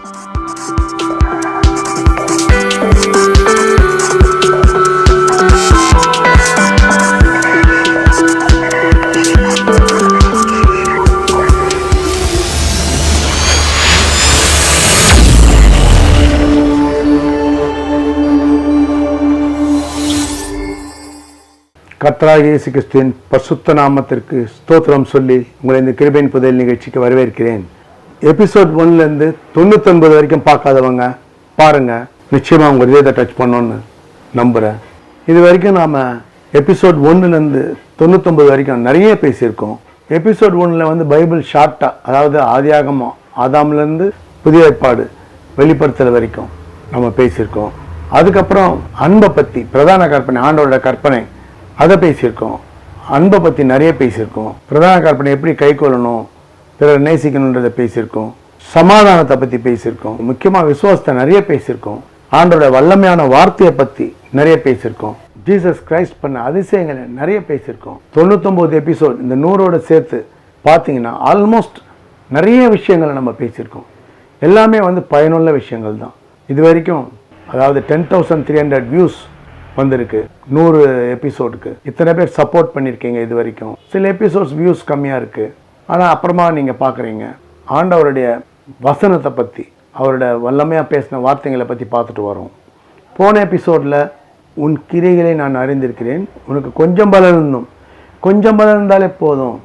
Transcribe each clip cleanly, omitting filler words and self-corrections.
கர்த்தராகிய இயேசு கிறிஸ்துவின் பரிசுத்த நாமத்திற்கு ஸ்தோத்திரம் சொல்லி உங்களை இந்த கிருபையின் புதையல் நிகழ்ச்சிக்கு வரவேற்கிறேன். எபிசோட் 1லேருந்து 99 வரைக்கும் பார்க்காதவங்க பாருங்க, நிச்சயமா உங்க இதயத்தை டச் பண்ணோன்னு நம்புறேன். இது வரைக்கும் நாம எபிசோட் 1லேருந்து 99 வரைக்கும் நிறைய பேசியிருக்கோம். எபிசோட் 1ல் பைபிள் ஷார்ட்டா, அதாவது ஆதியாகமம் ஆதாம்லேருந்து புதிய ஏற்பாடு வெளிப்படுத்துற வரைக்கும் நம்ம பேசியிருக்கோம். அதுக்கப்புறம் அன்பை பற்றி, பிரதான கற்பனை, ஆண்டவரோட கற்பனை, அதை பேசியிருக்கோம். அன்பை பற்றி நிறைய பேசியிருக்கோம். பிரதான கற்பனை எப்படி கை கொள்ளணும், பிறர் நேசிக்கணுன்றதை பேசியிருக்கோம். சமாதானத்தை பற்றி பேசியிருக்கோம். முக்கியமாக விசுவாசத்தை நிறைய பேசியிருக்கோம். ஆண்டோட வல்லமையான வார்த்தையை பற்றி நிறைய பேசியிருக்கோம். ஜீசஸ் கிரைஸ்ட் பண்ண அதிசயங்களை நிறைய பேசியிருக்கோம். 99 எபிசோட் இந்த 100ஓட சேர்த்து பார்த்தீங்கன்னா ஆல்மோஸ்ட் நிறைய விஷயங்களை நம்ம பேசியிருக்கோம். எல்லாமே பயனுள்ள விஷயங்கள் தான். இது வரைக்கும் அதாவது 10,300 வியூஸ் வந்திருக்கு 100 எபிசோடுக்கு. இத்தனை பேர் சப்போர்ட் பண்ணியிருக்கீங்க. இது வரைக்கும் சில எபிசோட்ஸ் வியூஸ் கம்மியாக இருக்குது. ஆனால் அப்புறமா நீங்கள் பார்க்குறீங்க ஆண்டவருடைய வசனத்தை பற்றி, அவரோட வல்லமையாக பேசின வார்த்தைகளை பற்றி பார்த்துட்டு வரோம். போன எபிசோடில் உன் கிரிகளை நான் அறிந்திருக்கிறேன், உனக்கு கொஞ்சம் பலன் இருந்தும், கொஞ்சம் பலன் இருந்தாலே போதும்,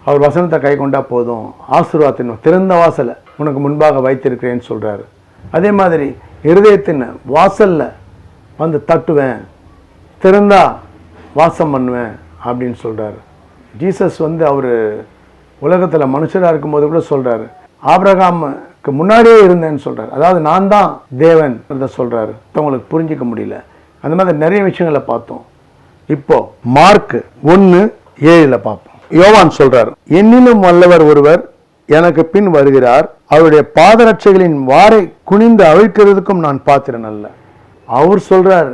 அவர் வசனத்தை கை கொண்டா போதும், ஆசீர்வாதத்தின் திறந்த வாசலை உனக்கு முன்பாக வைத்திருக்கிறேன்னு சொல்கிறாரு. அதே மாதிரி இருதயத்தின் வாசலில் தட்டுவேன், திறந்தா வாசம் பண்ணுவேன் அப்படின்னு சொல்கிறார். ஜீசஸ் அவர் உலகத்தில் மனுஷராக இருக்கும்போது கூட சொல்கிறாரு, ஆபிரகாமுக்கு முன்னாடியே இருந்தேன்னு சொல்கிறார். அதாவது நான் தான் தேவன் சொல்கிறாரு. உங்களுக்கு புரிஞ்சிக்க முடியல. அந்த மாதிரி நிறைய விஷயங்களை பார்த்தோம். இப்போ மார்க் 1:7 பார்ப்போம். யோவான் சொல்கிறார், என்னிலும் வல்லவர் ஒருவர் எனக்கு பின் வருகிறார், அவருடைய பாதரட்சைகளின் வாரை குனிந்து அவிழ்க்கிறதுக்கும் நான் பாத்திரன் அல்ல. அவர் சொல்றார்,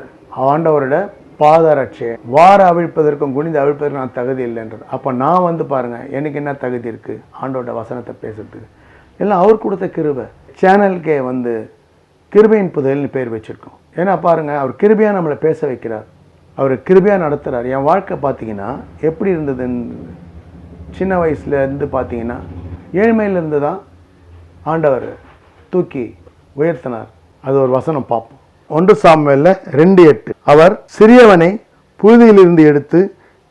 ஆண்டவரோட பாதரட்சையை வார அவிழ்ப்பதற்கும் குனிந்து அவிழ்ப்பதற்கும் நான் தகுதி இல்லைன்றது. அப்போ நான் பாருங்க, எனக்கு என்ன தகுதி இருக்கு ஆண்டவரோட வசனத்தை பேசுறதுக்கு? எல்லாம் அவர் கொடுத்த கிருபை. சேனலுக்கே கிருபையின் புதையல்னு பேர் வச்சிருக்கோம். ஏன்னா பாருங்க, அவர் கிருபையா நம்மளை பேச வைக்கிறார், அவர் கிருபையா நடத்துறார். என் வாழ்க்கை பார்த்தீங்கன்னா எப்படி இருந்ததுன்னு, சின்ன வயசுல இருந்து பார்த்தீங்கன்னா ஏழ்மையிலிருந்து தான் ஆண்டவர் தூக்கி உயர்த்தினார். அது ஒரு வசனம் பார்ப்போம். 1 சாமுவேல் 2:8. அவர் சிறியவனை புழுதியிலிருந்து எடுத்து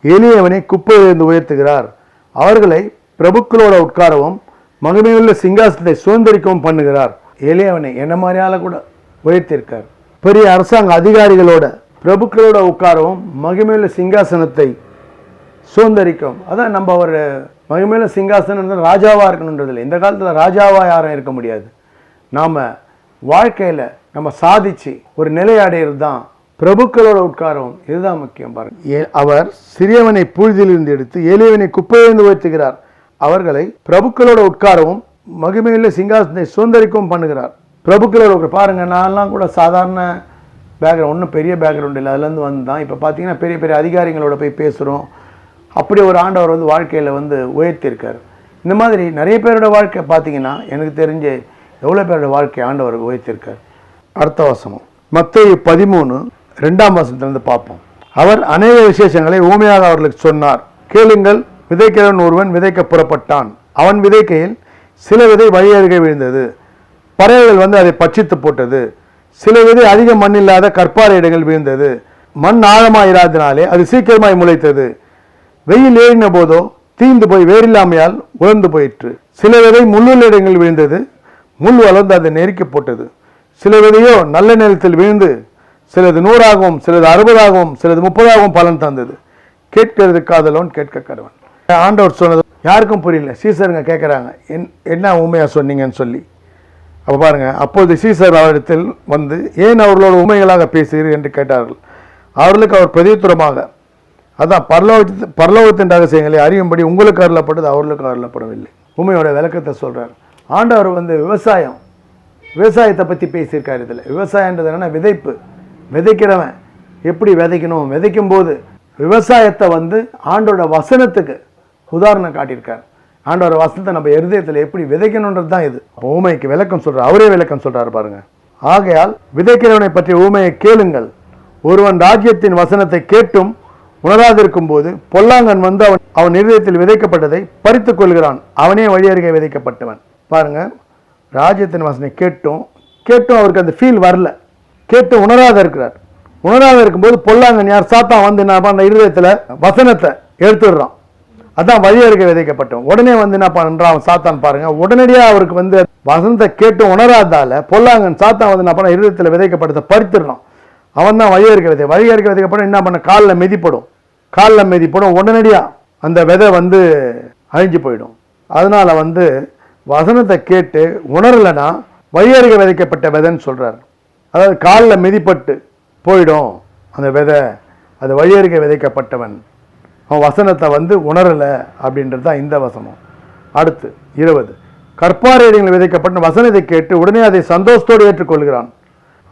எளியவனை குப்பையிலிருந்து உயர்த்துகிறார், அவர்களை பிரபுக்களோட உட்காரவும் மகிமையுள்ள சிங்காசனத்தை சுதந்திரிக்கவும் பண்ணுகிறார். எளியவனை என்ன மாதிரியால கூட உயர்த்தியிருக்கார். பெரிய அரசாங்க அதிகாரிகளோட பிரபுக்களோட உட்காரவும் மகிமையுள்ள சிங்காசனத்தை சுதந்திரிக்கும். அதான் நம்ம ஒரு மகிமையுள்ள சிங்காசனம் ராஜாவா இருக்கணுன்றதில்லை. இந்த காலத்தில் ராஜாவா யாரும் இருக்க முடியாது. நாம வாழ்க்கையில் நம்ம சாதிச்சு ஒரு நிலை அடையிறது தான் பிரபுக்களோட உட்காரவும். இதுதான் முக்கியம். பாருங்க, அவர் சிறியவனை பூழ்தியிலிருந்து எடுத்து எளியவனை குப்பையிலிருந்து உயர்த்துகிறார், அவர்களை பிரபுக்களோட உட்காரவும் மகிமையுள்ள சிங்காசனத்தை சுதந்திரிக்கவும் பண்ணுகிறார். பிரபுக்களோட பாருங்க, நான்லாம் கூட சாதாரண பேக்ரவுண்ட், ஒன்றும் பெரிய பேக்ரவுண்ட் இல்லை, அதுலேருந்து வந்தான். இப்போ பார்த்தீங்கன்னா பெரிய பெரிய அதிகாரிகளோட போய் பேசுகிறோம். அப்படி ஒரு ஆண்டவர் வாழ்க்கையில் உயர்த்தியிருக்கார். இந்த மாதிரி நிறைய பேரோட வாழ்க்கை பார்த்தீங்கன்னா எனக்கு தெரிஞ்சு எவ்வளோ பேரோட வாழ்க்கை ஆண்டவர் உயர்த்தியிருக்கார். அடுத்த வசனம் மத்தேயு 13:2 பார்ப்போம். அவர் அநேக விசேஷங்களை ஊமையாக அவர்களுக்கு சொன்னார். கேளுங்கள், விதைக்கிறவன் ஒருவன் விதைக்க புறப்பட்டான். அவன் விதைக்கையில் சில விதை வழி அருகே விழுந்தது, பறவைகள் அதை பட்சித்து போட்டது. சில விதை அதிக மண் இல்லாத கற்பாறை இடங்கள் விழுந்தது, மண் ஆழமாயிராதனாலே அது சீக்கிரமாய் முளைத்தது. வெயில் ஏறின போதோ தீந்து போய் வேறில்லாமையால் உலர்ந்து போயிற்று. சில விதை முள்ளுள்ள இடங்கள் விழுந்தது, முள் வளர்ந்து அதை நெருக்கி போட்டது. சில விதையோ நல்ல நிலத்தில் விழுந்து சிலது 100ஆகவும் சிலது 60ஆகவும் சிலது 30ஆகவும் பலன் தந்தது. கேட்கிறது காதலோன் கேட்க கடவன். ஆண்டவர் சொன்னது யாருக்கும் புரியல. சீசருங்க கேட்குறாங்க, என்ன உண்மையா சொன்னீங்கன்னு சொல்லி. அப்போ பாருங்க, அப்போது சீசர் அவரிடத்தில் ஏன் அவர்களோட உண்மைகளாக பேசுகிறீர்கள் என்று கேட்டார்கள். அவர்களுக்கு அவர் பிரதியுத்தரமாக, அதான் பரலோகத்தின் ரகசியங்களை அறியும்படி உங்களுக்கு அருளப்பட்டது, அவர்களுக்கு அருளப்படவில்லை. உண்மையோட விளக்கத்தை சொல்றார். ஆண்டவர் விவசாயத்தை பற்றி பேசியிருக்காரு. இதில் விவசாயன்றது என்னன்னா விதைப்பு. விதைக்கிறவன் எப்படி விதைக்கணும், விதைக்கும் போது விவசாயத்தை ஆண்டோட வசனத்துக்கு உதாரணம் காட்டியிருக்கார். ஆண்டவர் வசனத்தை நம்ம இருதயத்தில் எப்படி விதைக்கணுன்றது தான் இது. ஊமைக்கு விளக்கம் சொல்றார், அவரே விளக்கம் சொல்றாரு பாருங்க. ஆகையால் விதைக்கிறவனை பற்றிய ஊமையை கேளுங்கள். ஒருவன் ராஜ்யத்தின் வசனத்தை கேட்டும் உணராதிருக்கும் போது பொல்லாங்கன் வந்து அவன் இருதயத்தில் விதைக்கப்பட்டதை பறித்துக் கொள்கிறான். அவனே வழியருகே விதைக்கப்பட்டவன். பாருங்க, ராஜ்யத்தின் வசனம் கேட்டும் அவருக்கு அந்த ஃபீல் வரல, கேட்டு உணராத இருக்கிறார். உணராத இருக்கும்போது பொல்லாங்கன் யார்? சாத்தான் வந்து என்ன பண்ண, இருதயத்தில் வசனத்தை எடுத்துடுறான். அதான் வழியருகே விதைக்கப்பட்டவன். உடனே வந்து என்ன பண்றான் சாத்தான் பாருங்க, உடனடியாக அவருக்கு வந்து வசனத்தை கேட்டு உணராதால பொல்லாங்கன் சாத்தான் வந்து என்ன பண்ண, இருதயத்தில் விதைக்கப்பட்டதை பறித்துடுறான். அவன் தான் வழியருகே விதைக்கப்படும். என்ன பண்ண, காலில் மிதிப்படும். உடனடியாக அந்த விதை வந்து அழிஞ்சு போயிடும். அதனால வந்து வசனத்தை கேட்டு உணரலைன்னா வழியருகே விதைக்கப்பட்ட விதைன்னு சொல்றாரு. அதாவது காலில் மிதிப்பட்டு போயிடும் அந்த விதை, அது வழியருகே விதைக்கப்பட்டவன், அவன் வசனத்தை வந்து உணரலை அப்படின்றது தான் இந்த வசனம். அடுத்து 20, கற்பாறையில் விதைக்கப்பட்ட வசனத்தை கேட்டு உடனே அதை சந்தோஷத்தோடு ஏற்றுக்கொள்கிறான்.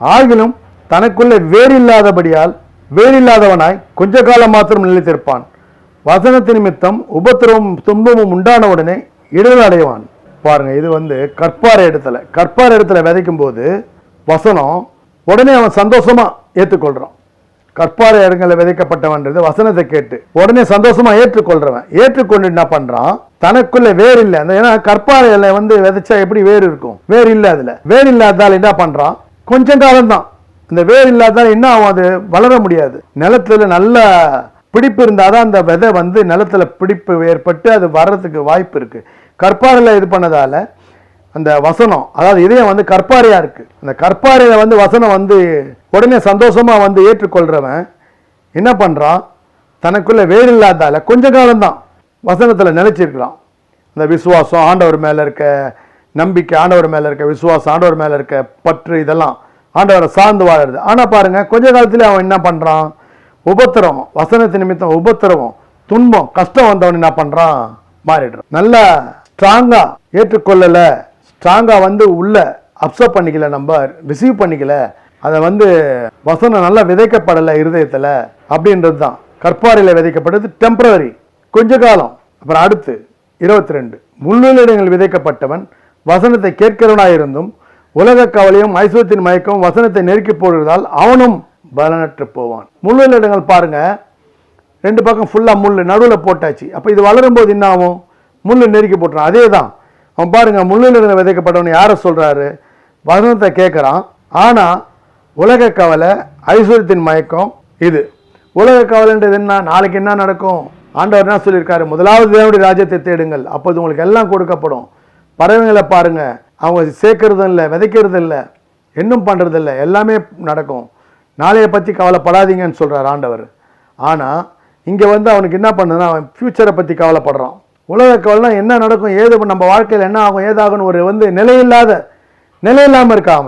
ஆகிலும் தனக்குள்ளே வேறில்லாதவனாய் கொஞ்ச காலம் மாத்திரம் நிலைத்திருப்பான். வசனத்து நிமித்தம் உபத்திரமும் துன்பமும் உண்டான உடனே இடர் அடைவான். பாருங்க, இது வந்து கற்பாறை இடத்துல விதைக்கும் போது வசனம் உடனே அவன் சந்தோஷமா ஏற்றுக்கொள்றான். கற்பாறை இடங்களில் விதைக்கப்பட்டவன்றது வசனத்தை கேட்டு உடனே சந்தோஷமா ஏற்றுக்கொண்டு என்ன பண்றான், தனக்குள்ள வேறு இல்லை. அந்த ஏன்னா கற்பாறையில வந்து விதைச்சா எப்படி வேறு இருக்கும்? வேறு இல்லை. அதுல வேறு இல்லாதால் என்ன பண்றான், கொஞ்சம் காலம்தான். இந்த வேறு இல்லாதால் என்ன ஆகும், அது வளர முடியாது. நிலத்துல நல்ல பிடிப்பு இருந்தாதான் அந்த விதை வந்து நிலத்துல பிடிப்பு ஏற்பட்டு அது வர்றதுக்கு வாய்ப்பு இருக்கு. கற்பாறையில இது பண்ணதால அந்த வசனம், அதாவது இதயம் வந்து கற்பாறையா இருக்கு. அந்த கற்பாறையில வந்து வசனம் வந்து உடனே சந்தோஷமா வந்து ஏற்றுக்கொள்றவன் என்ன பண்றான், தனக்குள்ள வேறு இல்லாதால கொஞ்ச காலம்தான் வசனத்துல நிலைச்சிருக்கிறான். அந்த விசுவாசம், ஆண்டவர் மேல இருக்க நம்பிக்கை, ஆண்டவர் மேல இருக்க விசுவாசம், ஆண்டவர் மேல இருக்க பற்று, இதெல்லாம் ஆண்டவரை சார்ந்து வாழறது. ஆனா பாருங்க, கொஞ்ச காலத்துல அவன் என்ன பண்றான், உபத்திரவம், வசனத்து நிமித்தம் உபத்திரவம், துன்பம், கஷ்டம் வந்தவன் என்ன பண்றான், மாறிடுறான். நல்லா ஸ்ட்ராங்கா ஏற்றுக்கொள்ளல, ஸ்ட்ராங்கா வந்து உள்ள அப்சர்வ் பண்ணிக்கல, நம்ம ரிசீவ் பண்ணிக்கல, அதை வந்து வசனம் நல்லா விதைக்கப்படலை இருதயத்துல அப்படின்றது தான். கற்பாறையில விதைக்கப்பட்டது டெம்பரவரி, கொஞ்ச காலம். அப்புறம் அடுத்து 22, முள்ளுகளிடங்கள் விதைக்கப்பட்டவன் வசனத்தை கேட்கிறவனாயிருந்தும் உலக கவலையும் ஐஸ்வர்யத்தின் மயக்கம் வசனத்தை நெருக்கி போடுவதால் அவனும் பலனற்று போவான். முள்ளுகளிடங்கள் பாருங்க, 2 பக்கம் ஃபுல்லா முள்ளு, நடுவில் போட்டாச்சு. அப்ப இது வளரும் போது என்ன ஆகும், முள்ளு நெருக்கி போட்டுறான். அதே தான் அவன் பாருங்க, முள்ளில் விதைக்கப்பட்டவன் யாரை சொல்றாரு, வசனத்தை கேட்கிறான். ஆனா உலக கவலை ஐஸ்வர்யத்தின் மயக்கம், இது உலக கவலைன்றது என்ன, நாளைக்கு என்ன நடக்கும், ஆண்டவர் என்ன சொல்லியிருக்காரு, முதலாவது தேவனுடைய ராஜ்யத்தை தேடுங்கள், அப்போது உங்களுக்கு எல்லாம் கொடுக்கப்படும். பறவைகளை பாருங்க, அவங்க சேர்க்கறதும் இல்லை, விதைக்கிறதும் இல்லை, இன்னும் பண்றது இல்லை, எல்லாமே நடக்கும். நாளைய பத்தி கவலைப்படாதீங்கன்னு சொல்றாரு ஆண்டவர். ஆனா இங்க வந்து அவனுக்கு என்ன பண்ணுதுன்னா, அவன் ஃபியூச்சரை பத்தி கவலைப்படுறான். உலக கவலைனா என்ன நடக்கும், ஏது நம்ம வாழ்க்கையில் என்ன ஆகும், ஏதாகும்னு ஒரு வந்து நிலையில்லாம இருக்காம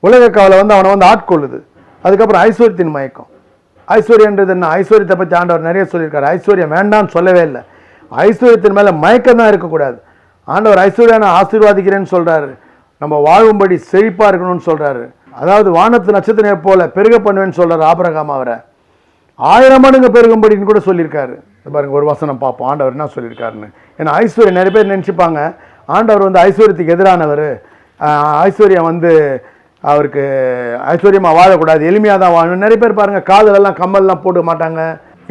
உலக கவலை வந்து அவனை வந்து ஆட்கொள்ளுது. அதுக்கப்புறம் ஐஸ்வர்யத்தின் மயக்கம். ஐஸ்வர்யன்றது என்ன, ஐஸ்வர்யத்தை பற்றி ஆண்டவர் நிறைய சொல்லியிருக்காரு. ஐஸ்வர்யம் வேண்டான்னு சொல்லவே இல்லை. ஐஸ்வர்யத்தின் மேலே மயக்கம் தான் இருக்கக்கூடாது. ஆண்டவர் ஐஸ்வர்யான ஆசீர்வாதிக்கிறேன்னு சொல்றாரு, நம்ம வாழும்படி செழிப்பா இருக்கணும்னு சொல்றாரு. அதாவது வானத்து நட்சத்திரம் போல பெருக பண்ணுவேன்னு சொல்றாரு ஆபிரகாம். அவரை 1000 மடங்கு பெருகும்படின்னு கூட சொல்லியிருக்காரு. பாருங்க, ஒரு வசனம் பார்ப்போம் ஆண்டவர் என்ன சொல்லியிருக்காருன்னு. ஏன்னா ஐஸ்வர்யம் நிறைய பேர் நினைச்சுப்பாங்க ஆண்டவர் வந்து ஐஸ்வர்யத்துக்கு எதிரானவர், ஐஸ்வர்யம் வந்து அவருக்கு ஐஸ்வர்யமாக வாழக்கூடாது, எளிமையாக தான் வாழணும். நிறைய பேர் பாருங்கள், காதலெல்லாம் கம்மல்லாம் போட மாட்டாங்க,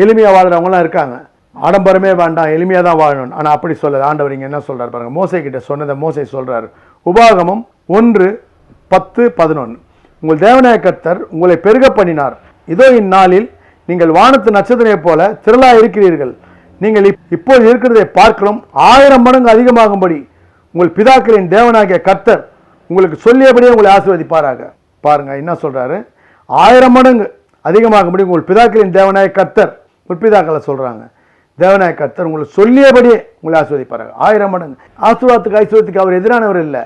எளிமையாக வாழ்கிறவங்களாம் இருக்காங்க. ஆடம்பரமே வேண்டாம், எளிமையாக தான் வாழணும். ஆனால் அப்படி சொல்லலை ஆண்டவர். இங்கே என்ன சொல்கிறார் பாருங்கள், மோசே கிட்ட சொன்னதை மோசே சொல்கிறார். உபாகமம் 1:10-11, உங்கள் தேவனாய கர்த்தர் உங்களை பெருக பண்ணினார். இதோ இந்நாளில் நீங்கள் வானத்து நட்சத்திரம் போல திரளாக இருக்கிறீர்கள். நீங்கள் இப்போது இருக்கிறதை பார்க்கலாம் 1000 மடங்கு அதிகமாகும்படி உங்கள் பிதாக்களின் தேவனாகிய கர்த்தர் உங்களுக்கு சொல்லியபடியே உங்களை ஆசீர்வதிப்பாராக. பாருங்க என்ன சொல்றாரு, 1000 மடங்கு அதிகமாகும்படி உங்கள் பிதாக்களின் தேவனாய கர்த்தர், உங்கள் பிதாக்களை சொல்றாங்க, தேவனாய கர்த்தர் உங்களுக்கு சொல்லியபடியே உங்களை ஆசீர்வதிப்பாராக. 1000 மடங்கு. ஐஸ்வர்யத்துக்கு அவர் எதிரானவர் இல்லை.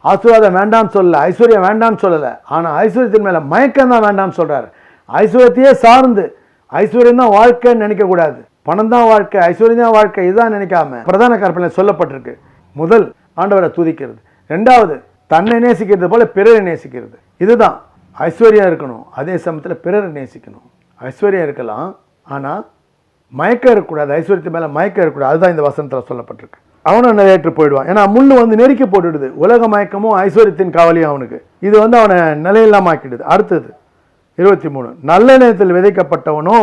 ஆசீர்வாதம் வேண்டான்னு சொல்லல, ஐஸ்வர்யம் வேண்டான்னு சொல்லல. ஆனா ஐஸ்வர்யத்தின் மேல மயக்கம் தான் வேண்டான்னு சொல்றாரு. ஐஸ்வர்யத்தையே சார்ந்து ஐஸ்வர்யம் தான் வாழ்க்கைன்னு நினைக்க கூடாது. பணம் தான் வாழ்க்கை, ஐஸ்வர்யம் தான் வாழ்க்கை, இதுதான் நினைக்காம பிரதான கற்பனை சொல்லப்பட்டிருக்கு. முதல் ஆண்டவரை துதிக்கிறது, 2வது தன்னை நேசிக்கிறது போல பிறரை நேசிக்கிறது. இதுதான் ஐஸ்வர்யம் இருக்கணும். அதே சமயத்தில் பிறரை நேசிக்கணும். ஐஸ்வர்யம் இருக்கலாம், ஆனா மயக்கம் இருக்கக்கூடாது. ஐஸ்வர்யத்து மேல மயக்கம் இருக்கக்கூடாது. அதுதான் இந்த வசனத்தில் சொல்லப்பட்டிருக்கு. அவனும் நிலையற்று போயிடுவான். ஏன்னா முள்ளு வந்து நெருக்கி போட்டுடுது. உலக மயக்கமும் ஐஸ்வர்யத்தின் காவலியும் அவனுக்கு. இது வந்து அவனை நிலையில்லாமாக்கிடுது. அடுத்தது 23, நல்ல நேரத்தில் விதைக்கப்பட்டவனோ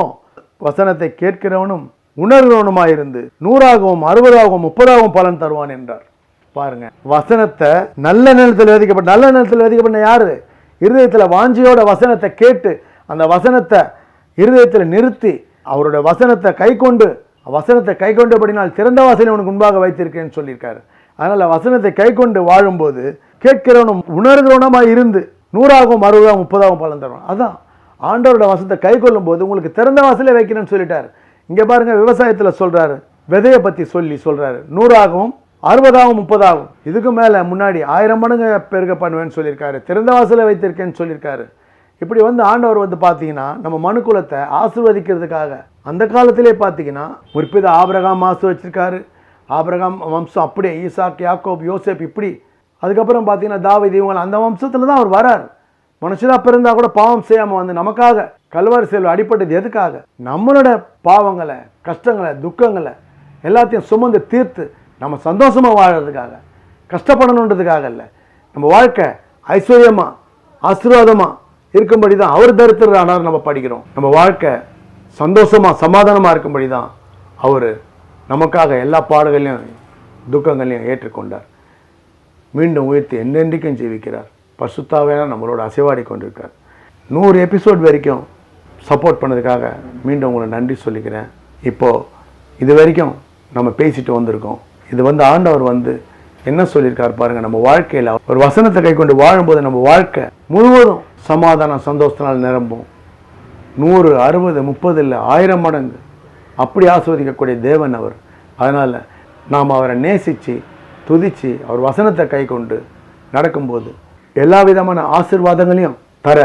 வசனத்தை கேட்கிறவனும் உணர்கிறவனுமாயிருந்து 100ஆகவும் 60ஆகவும் 30ஆகவும் பலன் தருவான் என்றார். பாருங்க, வசனத்தை நல்ல நேரத்தில் விதைக்கப்பட்ட, நல்ல நேரத்தில் விதைக்கப்பட்ட யாரு? இருதயத்தில் வாஞ்சியோட வசனத்தை கேட்டு அந்த வசனத்தை இருதயத்தில் நிறுத்தி அவருடைய வசனத்தை கை கொண்டபடினால் திறந்த வாசலை உனக்கு முன்பாக வைத்திருக்கேன்னு சொல்லியிருக்காரு. அதனால் வசனத்தை கை கொண்டு வாழும்போது கேட்கிறவனும் உணர்கிறவனுமாய் இருந்து 100ஆகவும் 60ஆகவும் 30ஆகவும் பலன் தருவான். அதான் ஆண்டவரோட வசனத்தை கை கொள்ளும் போது உங்களுக்கு திறந்த வாசலே வைக்கணும்னு சொல்லிட்டாரு. இங்கே பாருங்க, விவசாயத்தில் சொல்றாரு, விதையை பற்றி சொல்றாரு. 100ஆகவும் 60ஆகவும் 30ஆகவும், இதுக்கு மேலே முன்னாடி 1000 மடங்கு பெருக பண்ணுவேன்னு சொல்லியிருக்காரு. திறந்த வாசலை வைத்திருக்கேன்னு சொல்லியிருக்காரு. இப்படி வந்து ஆண்டவர் வந்து பார்த்தீங்கன்னா நம்ம மனுக்குலத்தை ஆசீர்வதிக்கிறதுக்காக அந்த காலத்திலே பார்த்தீங்கன்னா முற்பித ஆபிரகாம் ஆசீர்வதிச்சிருக்காரு. ஆபிரகாம் வம்சம் அப்படியே ஈசாக், யாக்கோப், யோசேப், இப்படி அதுக்கப்புறம் பார்த்தீங்கன்னா தாவீது, இவங்க அந்த வம்சத்தில் தான் அவர் வரார். மனுஷனாக பிறந்தா கூட பாவம் செய்யாமல் வந்து நமக்காக கல்வாரி சிலுவையில் அடிபட்டது எதுக்காக? நம்மளோட பாவங்களை, கஷ்டங்களை, துக்கங்களை எல்லாத்தையும் சுமந்து தீர்த்து நம்ம சந்தோஷமாக வாழறதுக்காக, கஷ்டப்படணுன்றதுக்காக இல்லை. நம்ம வாழ்க்கை ஐஸ்வர்யமாக ஆசீர்வாதமாக இருக்கும்படி தான் அவர் தரித்திரர் ஆனார் நம்ம படிக்கிறோம். நம்ம வாழ்க்கை சந்தோஷமாக சமாதானமாக இருக்கும்படி தான் அவர் நமக்காக எல்லா பாடுகளையும் துக்கங்களையும் ஏற்றுக்கொண்டார். மீண்டும் உயர்த்தி என்றென்றைக்கும் ஜீவிக்கிறார். பரிசுத்தாவியான நம்மளோட அசைவாடி கொண்டிருக்கார். 100 எபிசோட் வரைக்கும் சப்போர்ட் பண்ணதுக்காக மீண்டும் உங்களை நன்றி சொல்லிக்கிறேன். இப்போது இது வரைக்கும் நம்ம பேசிட்டு வந்திருக்கோம். இது வந்து ஆண்டவர் வந்து என்ன சொல்லியிருக்கார் பாருங்கள். நம்ம வாழ்க்கையில் ஒரு வசனத்தை கை கொண்டு வாழும்போது நம்ம வாழ்க்கை முழுவதும் சமாதானம் சந்தோஷத்தினால் நிரம்பும். 100, 60, 30 இல்லை 1000 மடங்கு அப்படி ஆஸ்வதிக்கக்கூடிய தேவன் அவர். அதனால் நாம் அவரை நேசித்து துதித்து அவர் வசனத்தை கை கொண்டு நடக்கும்போது எல்லா விதமான ஆசீர்வாதங்களையும் தர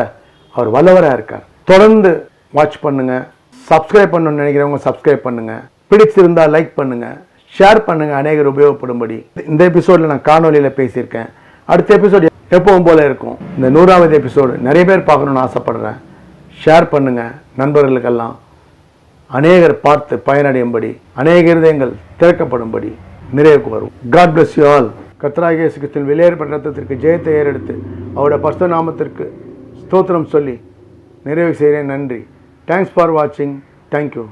அவர் வல்லவராக இருக்கார். தொடர்ந்து வாட்ச் பண்ணுங்கள். சப்ஸ்கிரைப் பண்ணணும்னு நினைக்கிறவங்க சப்ஸ்கிரைப் பண்ணுங்கள். பிடிச்சிருந்தால் லைக் பண்ணுங்கள், ஷேர் பண்ணுங்கள், அநேகர் உபயோகப்படும்படி. இந்த எபிசோடில் நான் காணொலியில் பேசியிருக்கேன். அடுத்த எபிசோடு எப்பவும் போல இருக்கும். இந்த 100ஆவது எபிசோடு நிறைய பேர் பார்க்கணுன்னு ஆசைப்படுறேன். ஷேர் பண்ணுங்கள் நண்பர்களுக்கெல்லாம். அநேகர் பார்த்து பயனடையும்படி, அநேக இருதயங்கள் திறக்கப்படும்படி நிறைவுக்கு வரும். God bless you all. கர்த்தராகிய இயேசு கிறிஸ்துவின் வெளியேறப்பட்ட ரத்தத்திற்கு ஜெயத்தை ஏறெடுத்து அவருடைய பரிசுத்த நாமத்திற்கு ஸ்தோத்திரம் சொல்லி நிறைவு செய்கிறேன். நன்றி. தேங்க்ஸ் ஃபார் வாட்சிங். தேங்க்யூ.